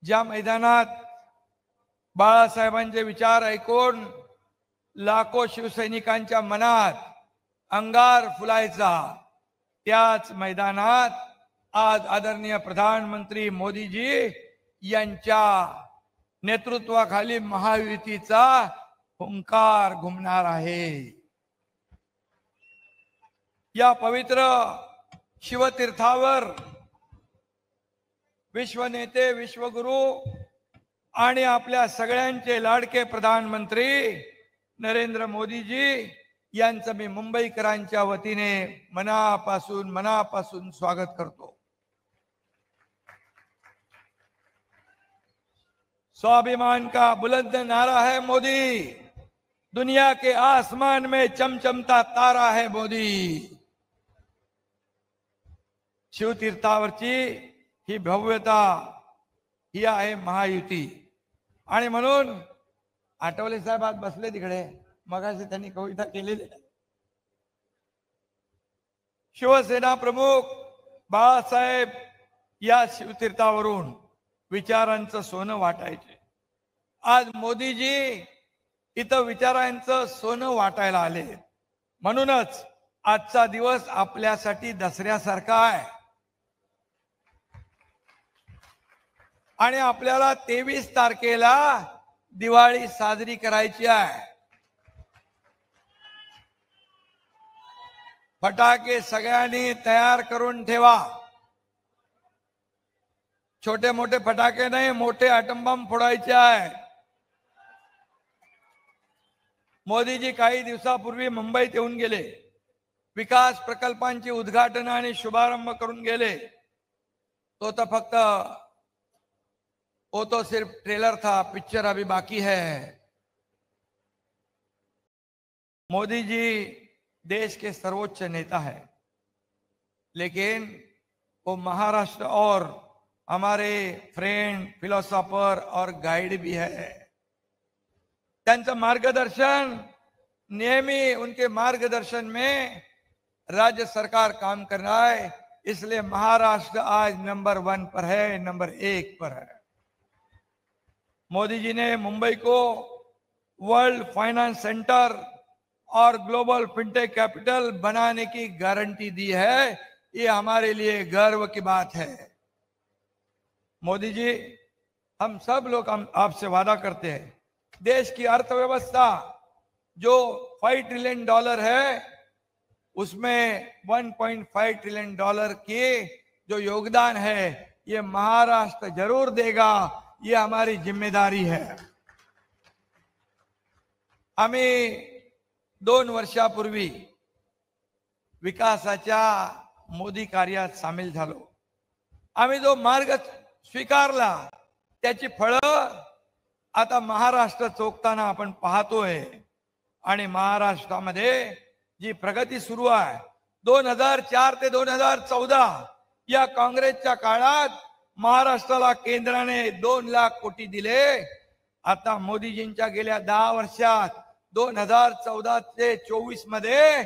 ज्या मैदानात बाळासाहेबांचे विचार ऐकून लाखो शिवसैनिकांच्या मनात अंगार फुलायचा, त्याच मैदानात आज आदरणीय प्रधानमंत्री मोदीजी यांच्या नेतृत्वाखाली महायुतीचा हुंकार घुमणार आहे। या पवित्र शिवतीर्थावर विश्वनेते, विश्वगुरु आणि आपल्या सगळ्यांचे लाडके प्रधानमंत्री नरेंद्र मोदीजी यांचं मी मुंबईकरांच्या वतीने मनापासून स्वागत करतो। स्वाभिमान का बुलंद नारा है मोदी, दुनिया के आसमान में चमचमता तारा है मोदी। शिवतीर्थावरची ही भव्यता ही आहे महायुती। आणि म्हणून आठवले साहेब आज बसले तिकडे, मगाशी त्यांनी कविता केलेली। शिवसेना प्रमुख बाळासाहेब या शिवतीर्थावरून विचारांचं सोनं वाटायचे। आज मोदीजी इथं विचारांचं सोनं वाटायला आले। म्हणूनच आजचा दिवस आपल्यासाठी दसऱ्यासारखा आहे आणि आपल्याला 23 तारखेला दिवाळी साजरी करायची आहे। फटाके सगळ्यांनी तयार करून ठेवा। छोटे मोठे फटाके नाही, मोठे अॅटम बॉम्ब फोडायचे आहे। मोदीजी काही दिवसापूर्वी मुंबईत येऊन गेले, विकास प्रकल्पांची उद्घाटन आणि शुभारंभ करून गेले। तो तो सिर्फ ट्रेलर था, पिक्चर अभी बाकी है। मोदी जी देश के सर्वोच्च नेता है, लेकिन वो महाराष्ट्र और हमारे फ्रेंड, फिलोसोफर और गाइड भी है। त्यांचं मार्गदर्शन नेहमी, उनके मार्गदर्शन में राज्य सरकार काम कर रहा है। इसलिए महाराष्ट्र आज नंबर 1 पर है, नंबर 1 पर है। मोदी जी ने मुंबई को वर्ल्ड फाइनेंस सेंटर और ग्लोबल फिनटेक कैपिटल बनाने की गारंटी दी है। ये हमारे लिए गर्व की बात है। मोदी जी, हम सब लोग आपसे वादा करते हैं, देश की अर्थव्यवस्था जो $5 ट्रिलियन है, उसमें $1.5 ट्रिलियन की जो योगदान है ये महाराष्ट्र जरूर देगा। ये हमारी जिम्मेदारी है। आम्ही 2 वर्षापूर्वी विकासाच्या मोदी कार्यात सामील झालो। आम्ही जो मार्ग स्वीकारला त्याची फळं आता महाराष्ट्र चोखताना आपण पाहतोय। आणि महाराष्ट्रामध्ये जी प्रगती सुरू आहे, 2004 ते 2014 या काँग्रेसच्या काळात महाराष्ट्राला केंद्राने 2 लाख कोटी दिले। आता मोदीजींच्या गेल्या 10 वर्षात 2014 ते 24 मध्ये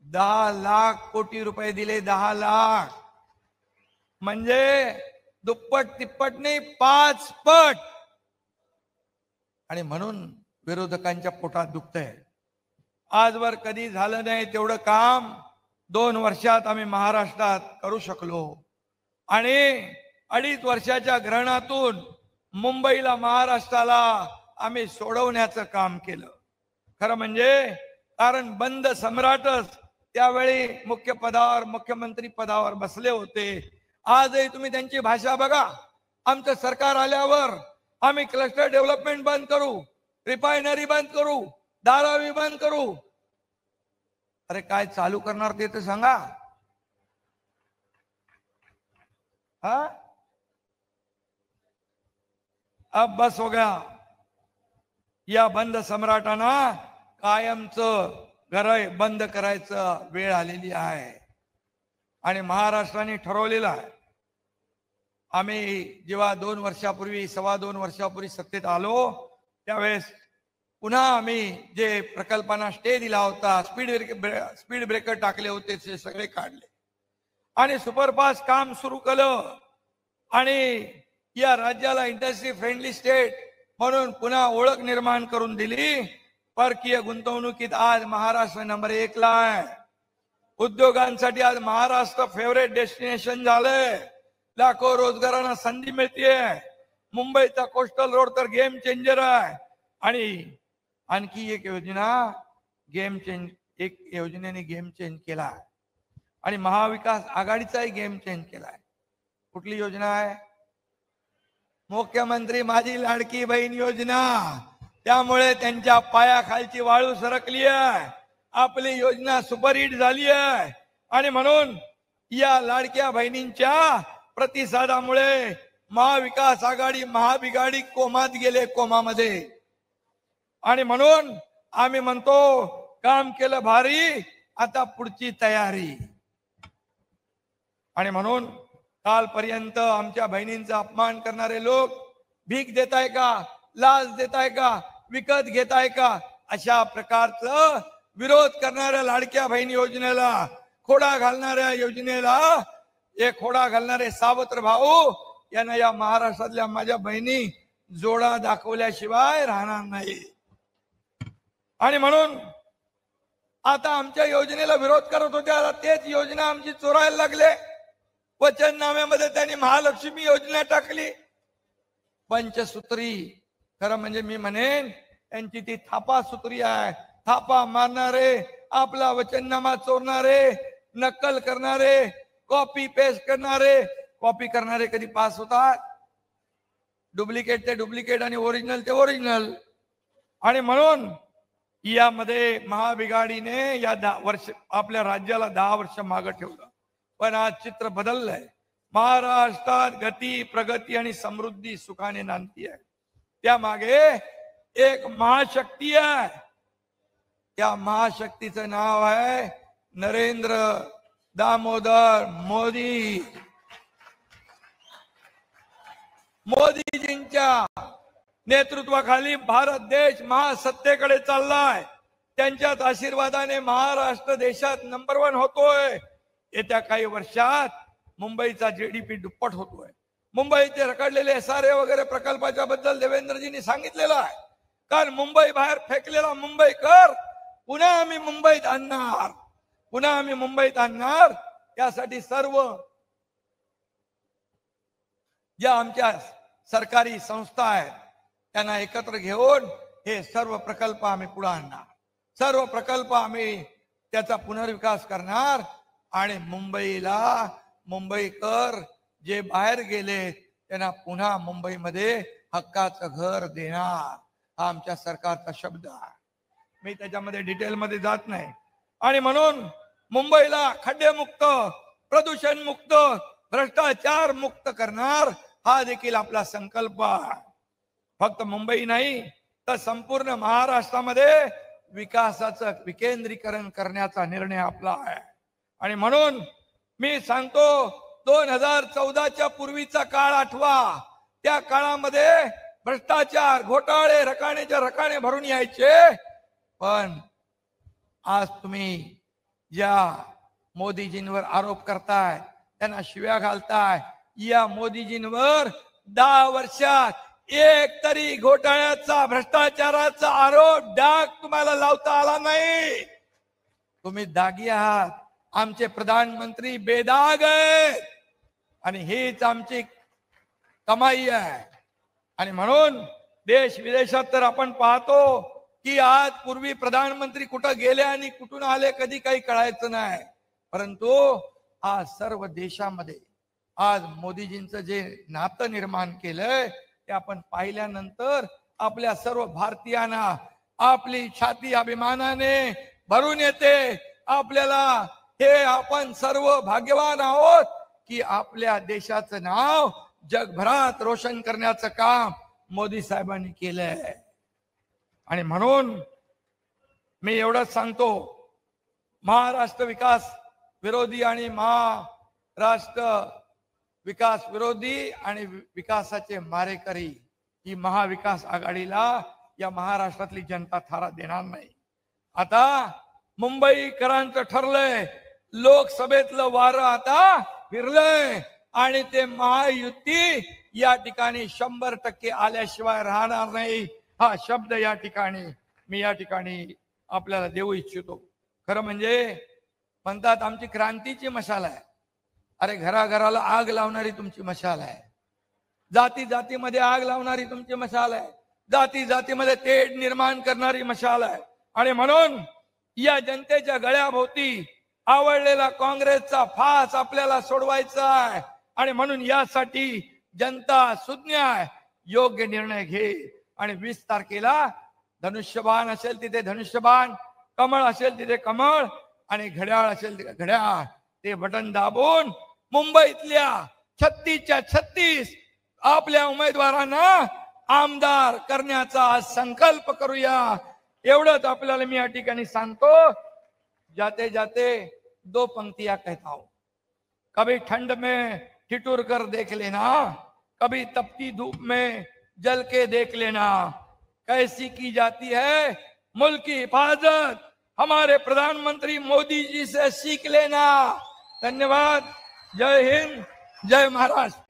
10 लाख कोटी रुपये दिले। 10 लाख म्हणजे दुप्पट तिप्पट नाही, 5 पट। आणि म्हणून विरोधकांच्या पोटात दुखतंय। आजवर कधी झालं नाही तेवढं काम 2 वर्षात आम्ही महाराष्ट्रात करू शकलो। आणि 2.5 वर्षाच्या ग्रहणातून मुंबईला, महाराष्ट्राला आम्ही सोडवण्याचं काम केलं। खरं म्हणजे कारण बंद सम्राटच त्यावेळी मुख्य पदावर, मुख्यमंत्री पदावर बसले होते। आजही तुम्ही त्यांची भाषा बघा। आमचं सरकार आल्यावर आम्ही क्लस्टर डेव्हलपमेंट बंद करू, रिफायनरी बंद करू, धारावी बंद करू। अरे काय चालू करणार ते तर सांगा। हाँ, अब बस हो गया। या बंद सम्राटांना कायमचं घर बंद करायचं वेळ आलेली आहे। आणि महाराष्ट्राने ठरवलेलं आहे। आम्ही जेव्हा 2 वर्षापूर्वी, 2.25 वर्षापूर्वी सत्तेत आलो, त्यावेळेस पुन्हा आम्ही जे प्रकल्पांना स्टे दिला होता, स्पीड ब्रेकर टाकले होते, ते सगळे काढले आणि सुपरफास्ट काम सुरू केलं। आणि या राज्याला इंडस्ट्री फ्रेंडली स्टेट म्हणून पुन्हा ओळख निर्माण करून दिली. परकीय गुंतवणुकीत आज महाराष्ट्र नंबर 1 ला आहे. उद्योगांसाठी आज महाराष्ट्र फेवरेट डेस्टिनेशन झालंय. लाखो रोजगारांना संधी मिळतेय. मुंबईचा कोस्टल रोड तर गेम चेंजर आहे. आणि आणखी एक योजना एक योजनेने गेम चेंज केला आणि महाविकास आघाडीचाही गेम चेंज केलाय. कुठली योजना आहे? मुख्यमंत्री माझी लाडकी बहीण योजना. त्यामुळे त्यांच्या पायाखालची वाळू सरकली आहे. आपली योजना सुपरहिट झाली आहे आणि म्हणून या लाडक्या बहिणींच्या प्रतिसादामुळे महाविकास आघाडी महाबिघाडी कोमात गेले, कोमामध्ये. आणि म्हणून आम्ही म्हणतो काम केलं भारी, आता पुढची तयारी. आणि म्हणून कालपर्यंत आमच्या बहिणींचा अपमान करणारे लोक भीक देताय का, लाच देताय का, विकत घेताय का, अशा प्रकारचं विरोध करणाऱ्या लाडक्या बहीण योजनेला, खोडा घालणाऱ्या योजनेला, हे खोडा घालणारे सावत्र भाऊ यांना या महाराष्ट्रातल्या माझ्या बहिणी जोडा दाखवल्याशिवाय राहणार नाही. आणि म्हणून आता आमच्या योजनेला विरोध करत होत्या, तेच योजना आमची चोरायला लागले. वचननाम्यामध्ये त्यांनी महालक्ष्मी योजना टाकली. पंचसूत्री, खरं म्हणजे मी म्हणेन त्यांची ती थापा सूत्री आहे. थापा मारणारे, आपला वचननामा चोरणारे, नक्कल करणारे, कॉपी पेस्ट करणारे. कॉपी करणारे कधी पास होतात? डुप्लिकेट ते डुप्लिकेट आणि ओरिजिनल ते ओरिजिनल. आणि म्हणून यामध्ये महाबिघाडीने या 10 वर्ष आपल्या राज्याला 10 वर्ष मागे ठेवलं. पण आज चित्र बदललंय. महाराष्ट्रात गती, प्रगती आणि समृद्धी सुखाने नांदती आहे. त्यामागे एक महाशक्ती आहे. त्या महाशक्तीचं नाव आहे नरेंद्र दामोदर मोदी. मोदीजींच्या नेतृत्वाखाली भारत देश महासत्तेकडे चाललाय. त्यांच्याच आशीर्वादाने महाराष्ट्र देशात नंबर 1 होतोय. येत्या काही वर्षात मुंबईचा जीडीपी दुप्पट होतोय. मुंबईचे रखडलेले SRA वगैरे प्रकल्पाच्या बद्दल देवेंद्रजींनी सांगितलेलं आहे. कारण मुंबई बाहेर फेकलेला मुंबईकर पुन्हा आम्ही मुंबईत आणणार, पुन्हा आम्ही मुंबईत आणणार. त्यासाठी सर्व ज्या आमच्या सरकारी संस्था आहेत त्यांना एकत्र घेऊन हे सर्व प्रकल्प आम्ही पुढे आणणार. सर्व प्रकल्प आम्ही त्याचा पुनर्विकास करणार आणि मुंबईला, मुंबईकर जे बाहेर गेले त्यांना पुन्हा मुंबईमध्ये हक्काचं घर देणार. हा आमच्या सरकारचा शब्द आहे. मी त्याच्यामध्ये डिटेलमध्ये जात नाही. आणि म्हणून मुंबईला खड्डेमुक्त, प्रदूषण मुक्त, भ्रष्टाचार मुक्त करणार हा देखील आपला संकल्प आहे. फक्त मुंबई नाही तर संपूर्ण महाराष्ट्रामध्ये विकासाचं विकेंद्रीकरण करण्याचा निर्णय आपला आहे. आणि म्हणून मी सांगतो 2014च्या पूर्वीचा काळ आठवा. त्या काळामध्ये भ्रष्टाचार, घोटाळे, रकानेच्या रकाने भरून यायचे. पण आज तुम्ही ज्या मोदीजींवर आरोप करताय, त्यांना शिव्या घालताय, या मोदीजींवर 10 वर्षात एक तरी घोटाळ्याचा, भ्रष्टाचाराचा आरोप डाग तुम्हाला लावता आला नाही. तुम्ही दागी आहात. आमचे प्रधानमंत्री बेदाग आहेत आणि हीच आमची कमाई आहे. आणि म्हणून देश विदेशात तर आपण पाहतो की आज पूर्वी प्रधानमंत्री कुठं गेले आणि कुठून आले कधी काही कळायचं नाही. परंतु आज सर्व देशामध्ये आज मोदीजींचं जे नातं निर्माण केलंय ते आपण पाहिल्यानंतर आपल्या सर्व भारतीयांना आपली छाती अभिमानाने भरून येते. आपल्याला हे आपण सर्व भाग्यवान आहोत की आपल्या देशाचं नाव जगभरात रोशन करण्याचं काम मोदी साहेबांनी केलंय. आणि म्हणून मी एवढंच सांगतो, महाराष्ट्र विकास विरोधी आणि महाराष्ट्र विकास विरोधी आणि विकासाचे मारेकरी ही महाविकास आघाडीला या महाराष्ट्रातली जनता थारा देणार नाही. आता मुंबईकरांचं ठरलंय, लोकसभेतलं वारं आता फिरलंय. आणि ते महायुती या ठिकाणी 100% आल्याशिवाय राहणार नाही. हा शब्द या ठिकाणी मी आपल्याला देऊ इच्छितो. खरं म्हणजे म्हणतात आमची क्रांतीची मशाल आहे. अरे घराघराला आग लावणारी तुमची मशाल आहे. जाती जातीमध्ये आग लावणारी तुमची मशाल आहे. जाती जातीमध्ये तेढ निर्माण करणारी मशाल आहे. आणि म्हणून या जनतेच्या गळ्याभोवती आवडलेला काँग्रेसचा फास आपल्याला सोडवायचा आहे. आणि म्हणून यासाठी जनता सुज्ञ आहे, योग्य निर्णय घे. आणि 20 तारखेला धनुष्यबाण असेल तिथे धनुष्यबाण, कमळ असेल तिथे कमळ, आणि घड्याळ असेल तिथे घड्याळ. ते बटन दाबून मुंबईतल्या 36च्या 36 आपल्या उमेदवारांना आमदार करण्याचा संकल्प करूया. एवढंच आपल्याला मी या ठिकाणी सांगतो. जाते जाते 2 पंक्तियां कहता हूं. कभी ठंड में ठिठुर कर देख लेना, कभी तपती धूप में जल के देख लेना. कैसी की जाती है मुल्क की हिफाजत, हमारे प्रधानमंत्री मोदी जी से सीख लेना. धन्यवाद. जय हिंद, जय महाराष्ट्र.